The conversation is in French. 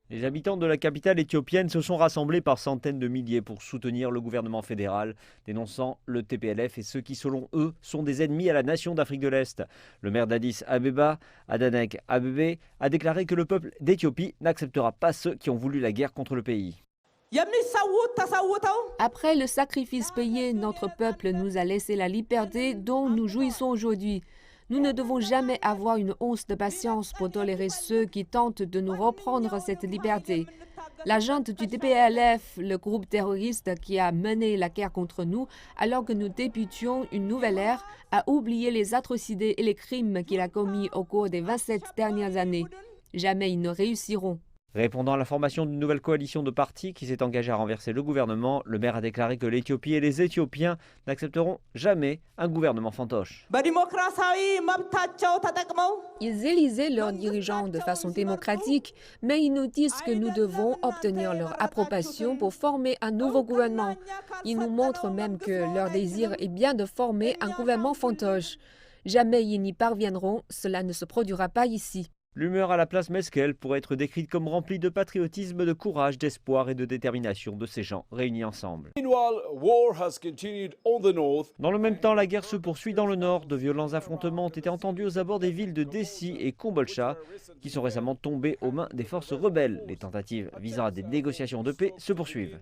Les habitants de la capitale éthiopienne se sont rassemblés par centaines de milliers pour soutenir le gouvernement fédéral, dénonçant le TPLF et ceux qui, selon eux, sont des ennemis à la nation d'Afrique de l'Est. Le maire d'Addis Abeba, Adanek Abebe, a déclaré que le peuple d'Éthiopie n'acceptera pas ceux qui ont voulu la guerre contre le pays. Après le sacrifice payé, notre peuple nous a laissé la liberté dont nous jouissons aujourd'hui. Nous ne devons jamais avoir une once de patience pour tolérer ceux qui tentent de nous reprendre cette liberté. La junte du TPLF, le groupe terroriste qui a mené la guerre contre nous alors que nous débutions une nouvelle ère, a oublié les atrocités et les crimes qu'il a commis au cours des 27 dernières années. Jamais ils ne réussiront. Répondant à la formation d'une nouvelle coalition de partis qui s'est engagée à renverser le gouvernement, le maire a déclaré que l'Éthiopie et les Éthiopiens n'accepteront jamais un gouvernement fantoche. Ils élisaient leurs dirigeants de façon démocratique, mais ils nous disent que nous devons obtenir leur approbation pour former un nouveau gouvernement. Ils nous montrent même que leur désir est bien de former un gouvernement fantoche. Jamais ils n'y parviendront, cela ne se produira pas ici. L'humeur à la place Meskel pourrait être décrite comme remplie de patriotisme, de courage, d'espoir et de détermination de ces gens réunis ensemble. Dans le même temps, la guerre se poursuit dans le nord. De violents affrontements ont été entendus aux abords des villes de Dessi et Kombolcha, qui sont récemment tombées aux mains des forces rebelles. Les tentatives visant à des négociations de paix se poursuivent.